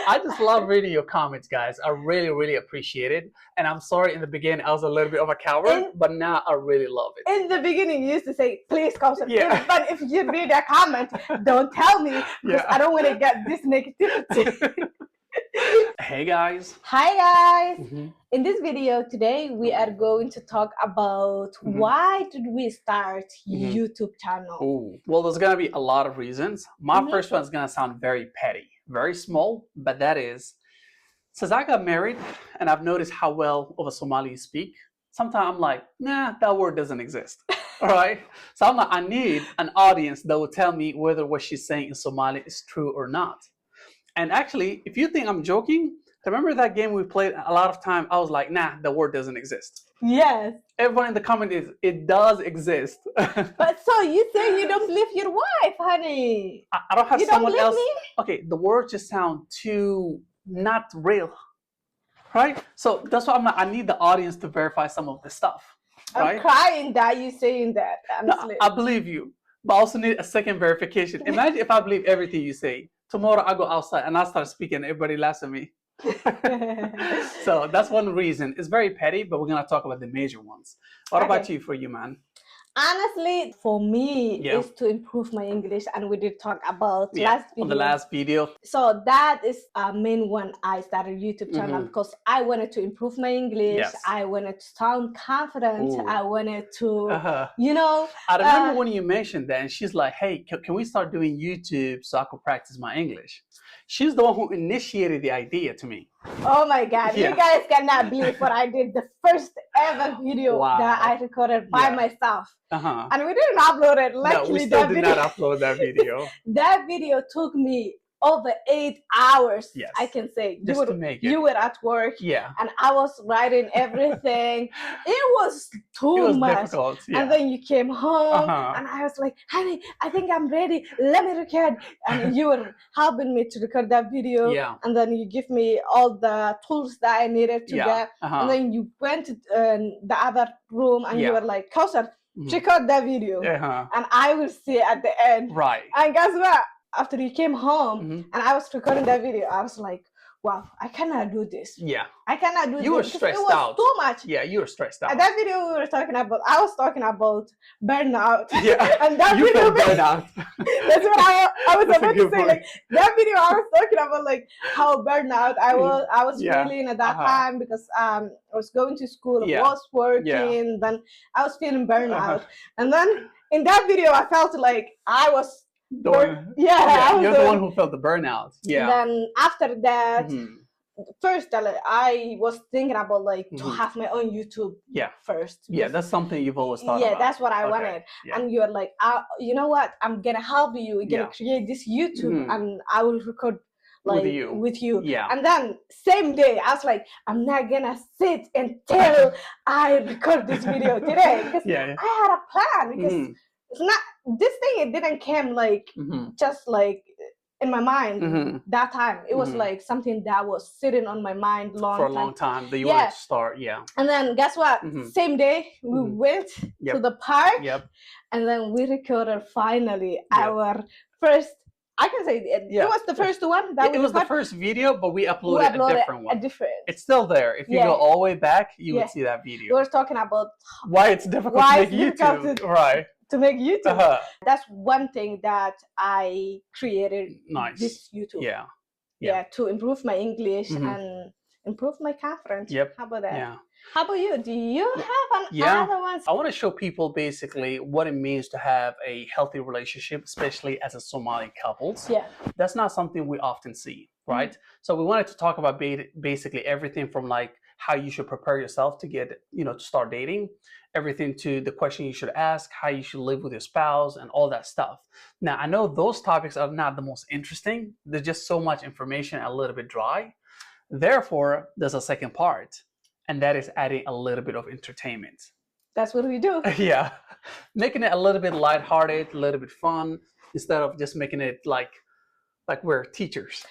I just love reading your comments, guys. I really, really appreciate it. And I'm sorry in the beginning I was a little bit of a coward, but now I really love it. In the beginning, you used to say, please, Kausar, Yeah. but if you read a comment, don't tell me, because I don't want to get this negativity. Hey, guys. Hi, guys. In this video today, we are going to talk about why did we start YouTube channel? Ooh. Well, there's going to be a lot of reasons. My first one is going to sound very petty, very small, but that is, since I got married and I've noticed how well of a Somali you speak, sometimes I'm like, nah, that word doesn't exist. All right. So I'm like, I need an audience that will tell me whether what she's saying in Somali is true or not. And actually, if you think I'm joking, remember that game we played a lot of time? I was like, nah, the word doesn't exist. Yes. Everyone in the comment is, it does exist. But so you say you don't believe your wife, honey? I don't have you someone don't else. Me? Okay, the words just sound too not real, right? So that's why I'm like, I need the audience to verify some of this stuff. Right? I'm crying that you saying that. Honestly. No, I believe you, but I also need a second verification. Imagine if I believe everything you say. Tomorrow I go outside and I start speaking, everybody laughs at me. So that's one reason. It's very petty, but we're gonna talk about the major ones. What about you, for you, man? Honestly, for me, is to improve my English, and we did talk about on the last video. So that is a main one. I started YouTube channel because I wanted to improve my English. Yes. I wanted to sound confident. Ooh. I wanted to, you know. I remember when you mentioned that, and she's like, "Hey, can we start doing YouTube so I could practice my English?" She's the one who initiated the idea to me. Oh my God, you guys cannot believe what I did. The first ever video that I recorded by myself. And we didn't upload it. Luckily, no, we still did not upload that video. That video took me over 8 hours, yes. I can say. Just to make it. You were at work, and I was writing everything. It was too much. Difficult, and then you came home, and I was like, honey, I think I'm ready. Let me record. And you were helping me to record that video. And then you give me all the tools that I needed to get. And then you went to the other room, and you were like, Kausar, check out that video. And I will see at the end. Right. And guess what? After you came home and I was recording that video, I was like, wow, I cannot do this. I cannot do this. You were stressed out. It was too much. Yeah, you were stressed out. And that video we were talking about, I was talking about burnout. Yeah, and that you video, burnout. That's what I was about to say. Like, that video I was talking about, like, how burnout I was feeling at that time, because I was going to school, I was working, then I was feeling burnout. And then in that video, I felt like I was you're the one who felt the burnout. And then after that, first I was thinking about like to have my own YouTube first. Yeah, that's something you've always thought about. Yeah, that's what I wanted. And you're like, you know what? I'm gonna help you. We're gonna create this YouTube, and I will record like with you. And then same day, I was like, I'm not gonna sit until I record this video today, because I had a plan. Because it's not this thing. It didn't come like just like in my mind that time. It was like something that was sitting on my mind for a long time. That you wanted to start. And then guess what? Same day we went to the park. And then we recorded finally our first. I can say it was the first one that it was the first video, but we uploaded a different one. It's still there. If you go all the way back, you would see that video. We were talking about why it's difficult to make YouTube. Right. To make YouTube. That's one thing that I created this YouTube. To improve my English and improve my confidence. How about that? How about you? Do you have another one? I want to show people basically what it means to have a healthy relationship, especially as a Somali couples. That's not something we often see, right? So we wanted to talk about basically everything from like how you should prepare yourself to get, to start dating, everything to the question you should ask, how you should live with your spouse, and all that stuff. Now, I know those topics are not the most interesting. There's just so much information, a little bit dry. Therefore, there's a second part, and that is adding a little bit of entertainment. That's what we do. Making it a little bit lighthearted, a little bit fun, instead of just making it like we're teachers.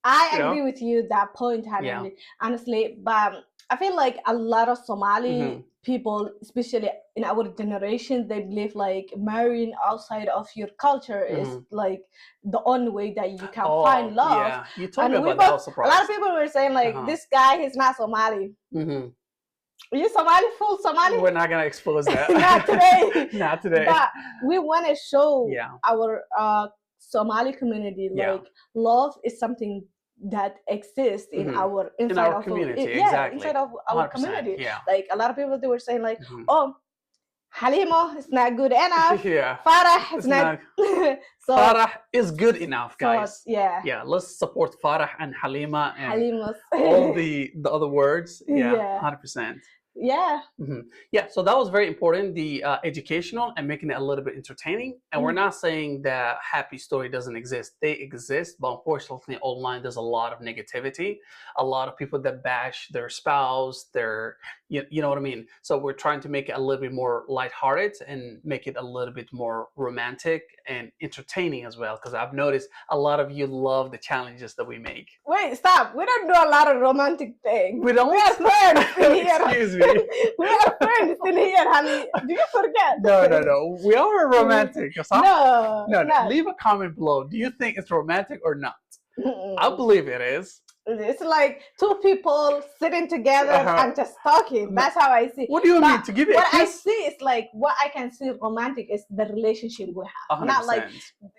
I agree with you that point, honey. Honestly, but I feel like a lot of Somali people, especially in our generation, they believe like marrying outside of your culture is like the only way that you can find love. Yeah, you told me about that. I was surprised. A lot of people were saying like, this guy is not Somali. Are you Somali? Full Somali? We're not gonna expose that. Not today. Not today. But we want to show our Somali community like love is something that exists in our inside of community. Inside of our community. Yeah. Like a lot of people, they were saying like, oh, Halima is not good enough. Yeah. Farah is not. So, Farah is good enough, guys. So, yeah. Yeah. Let's support Farah and Halima and Halimas. all the other words. Yeah. 100%. Yeah. Yeah, so that was very important, the educational and making it a little bit entertaining. And we're not saying that happy story doesn't exist. They exist, but unfortunately online there's a lot of negativity, a lot of people that bash their spouse, their, you know what I mean? So we're trying to make it a little bit more lighthearted and make it a little bit more romantic and entertaining as well, because I've noticed a lot of you love the challenges that we make. Wait, stop. We don't do a lot of romantic things. We don't? We are friends in here. Excuse me. We are friends in here, honey. Do you forget? No. We are romantic. No. Leave a comment below. Do you think it's romantic or not? I believe it is. It's like two people sitting together and just talking. That's how I see. What do you mean? To give it what I see is like, what I can see romantic is the relationship we have. 100%. Not like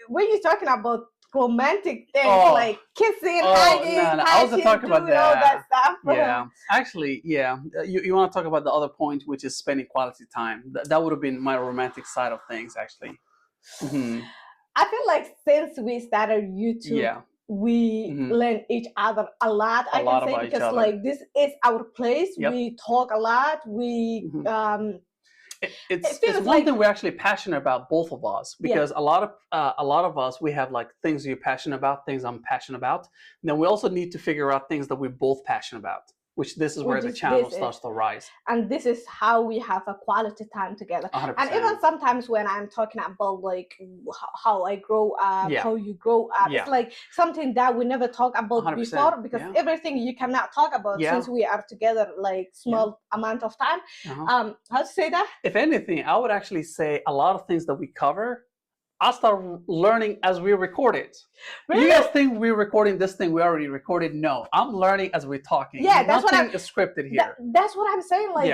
when you're talking about romantic things like kissing, hugging, no. I wasn't talking about that. All that stuff. Yeah, actually, yeah. You want to talk about the other point, which is spending quality time. That would have been my romantic side of things, actually. I feel like since we started YouTube, we learn each other a lot. I can say because like this is our place. We talk a lot. We it's one thing we're actually passionate about, both of us, because a lot of us, we have like things you're passionate about, things I'm passionate about. And then we also need to figure out things that we're both passionate about, which this is where the channel starts to rise. And this is how we have a quality time together. 100%. And even sometimes when I'm talking about like how I grow up, how you grow up, it's like something that we never talk about 100%. Before, because everything you cannot talk about since we are together like small amount of time. How to say that? If anything, I would actually say a lot of things that we cover, I start learning as we record it. Really? You guys think we're recording this thing we already recorded? No, I'm learning as we're talking. Yeah, that's what Nothing is scripted here. That's what I'm saying. Like,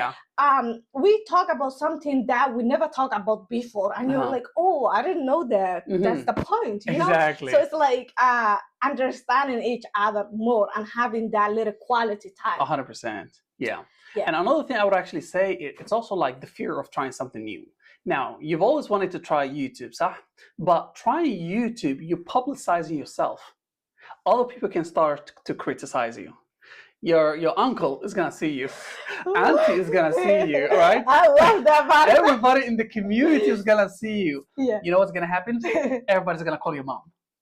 we talk about something that we never talked about before, and you're like, oh, I didn't know that. That's the point. You know? Exactly. So it's like understanding each other more and having that little quality time. 100%. Yeah. And another thing I would actually say, it's also like the fear of trying something new. Now, you've always wanted to try YouTube, but trying YouTube, you're publicizing yourself. Other people can start to criticize you. Your uncle is gonna see you. Auntie is gonna see you, right? I love that part. Everybody in the community is gonna see you. Yeah. You know what's gonna happen? Everybody's gonna call your mom.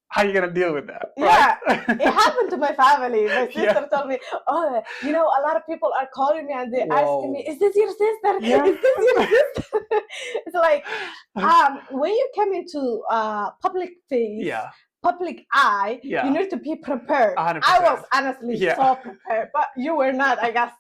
How are you gonna deal with that? Right? Yeah, it happened to my family. My sister told me, "Oh, you know, a lot of people are calling me and they're asking me, is this your sister? Yeah. Is this your sister?" It's like when you come into public face, public eye, you need to be prepared. 100%. I was honestly so prepared, but you were not, I guess.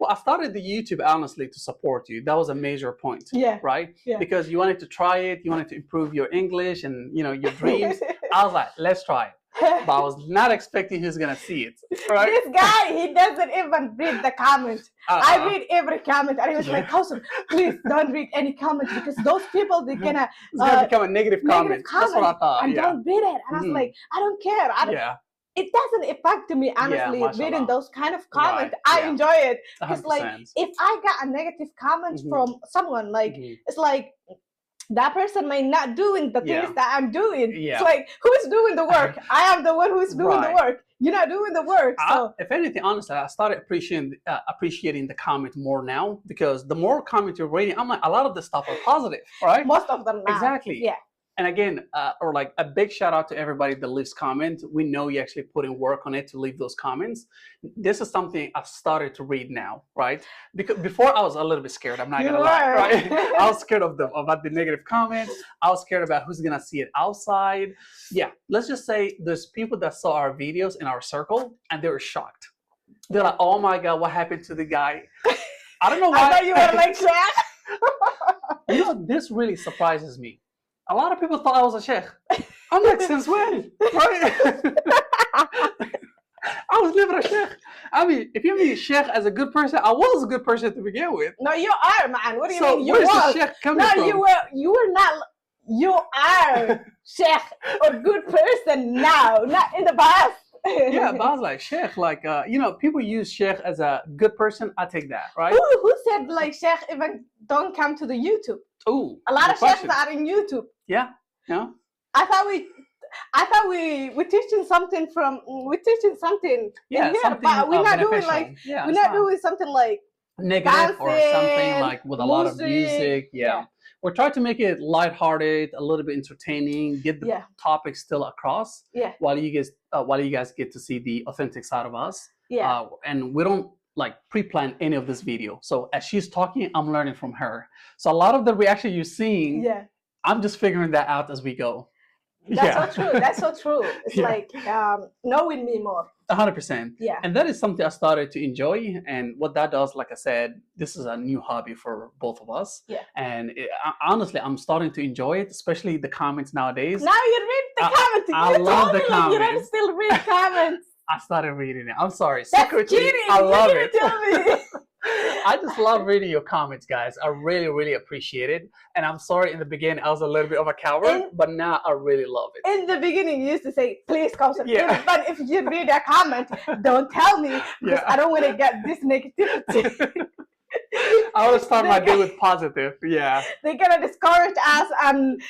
Well, I started the YouTube honestly to support you. That was a major point, right? Yeah. Because you wanted to try it, you wanted to improve your English and your dreams. I was like, let's try it. But I was not expecting he's gonna see it. Right? This guy, he doesn't even read the comment. I read every comment, and he was like, "Kausar, please don't read any comments because those people they're gonna it's gonna become a negative comment. That's what I thought. And don't read it." And I was like, "I don't care. It doesn't affect me honestly reading those kind of comments. I enjoy it because like if I got a negative comment from someone, like it's like." That person may not doing the things that I'm doing. It's like, who's doing the work? I am the one who's doing the work. You're not doing the work. So if anything, honestly, I started appreciating the comment more now because the more comments you're reading, I'm like, a lot of the stuff are positive, right? Most of them now. Exactly. Yeah. And again, or like a big shout out to everybody that leaves comments. We know you actually put in work on it to leave those comments. This is something I've started to read now, right? Because before I was a little bit scared. I'm not gonna lie, right? I was scared about the negative comments. I was scared about who's gonna see it outside. Yeah, let's just say there's people that saw our videos in our circle and they were shocked. They're like, oh my God, what happened to the guy? I don't know why. I thought you were like sheikh. You know, this really surprises me. A lot of people thought I was a sheikh. I'm like, since when? Right? I was never a sheikh. I mean, if you mean sheikh as a good person, I was a good person to begin with. No, you are, man. What do you mean? You where's was. the sheikh coming from? No, you were not. You are sheikh or good person now, not in the past. Yeah, but I was like, sheikh, like, you know, people use sheikh as a good person. I take that, right? Who said like sheikh even don't come to the YouTube? Ooh, a lot of sheikhs are in YouTube. Yeah, yeah. I thought we're teaching something yeah, in here, something but we're not beneficial. doing like yeah, we're not doing something like negative dancing, or something like with a lot of music. Yeah. We're trying to make it lighthearted, a little bit entertaining, get the topic still across. Yeah. While you guys get to see the authentic side of us. Yeah. And we don't like pre-plan any of this video. So as she's talking, I'm learning from her. So a lot of the reaction you're seeing, I'm just figuring that out as we go. That's so true. That's so true. It's like knowing me more. 100%. Yeah. And that is something I started to enjoy. And what that does, like I said, this is a new hobby for both of us. Yeah. And honestly, I'm starting to enjoy it, especially the comments nowadays. Now you read the comments. I love the comments. You don't still read comments. I started reading it. I'm sorry. That's cheating. I love it. Tell me. I just love reading your comments, guys. I really, really appreciate it. And I'm sorry in the beginning I was a little bit of a coward, but now I really love it. In the beginning, you used to say, please comment. Yeah. But if you read a comment, don't tell me because I don't want to get this negativity. I want to start my day with positive. Yeah. They're going to discourage us and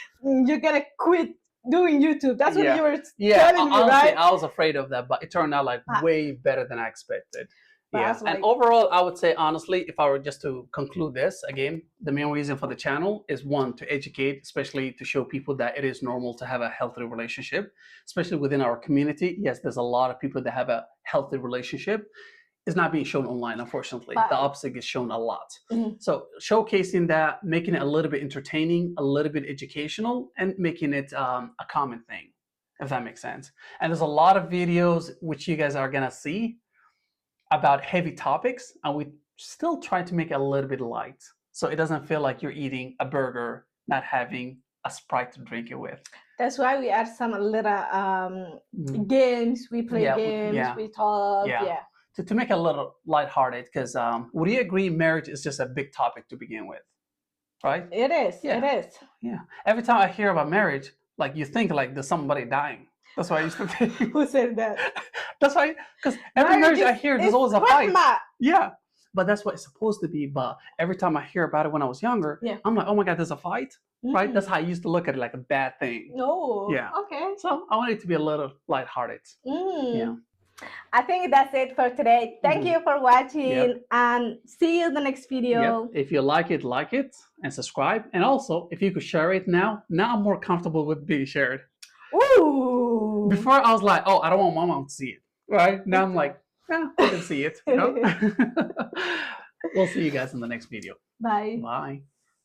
you're going to quit doing YouTube. That's what you were telling me, right? I was afraid of that, but it turned out like way better than I expected. Yeah, like, and overall, I would say, honestly, if I were just to conclude this, again, the main reason for the channel is one, to educate, especially to show people that it is normal to have a healthy relationship, especially within our community. Yes, there's a lot of people that have a healthy relationship. It's not being shown online, unfortunately. The opposite gets shown a lot. Mm-hmm. So showcasing that, making it a little bit entertaining, a little bit educational, and making it a common thing, if that makes sense. And there's a lot of videos which you guys are going to see about heavy topics, and we still try to make it a little bit light, so it doesn't feel like you're eating a burger, not having a Sprite to drink it with. That's why we add some little games. We play games, we talk. Yeah. To make it a little lighthearted, because would you agree marriage is just a big topic to begin with, right? It is. Yeah. It is. Yeah. Every time I hear about marriage, like you think like there's somebody dying. That's why I used to think. Who said that? That's why, because every marriage I hear, there's always a fight. Yeah, but that's what it's supposed to be. But every time I hear about it when I was younger, I'm like, oh my God, there's a fight, right? That's how I used to look at it, like a bad thing. No. Yeah. Okay. So I want it to be a little lighthearted. Yeah. I think that's it for today. Thank you for watching, and see you in the next video. Yep. If you like it, and subscribe. And also, if you could share it now I'm more comfortable with being shared. Ooh. Before I was like, oh, I don't want my mom to see it. Right? Now I'm like, I can see it. You know? We'll see you guys in the next video. Bye. Bye.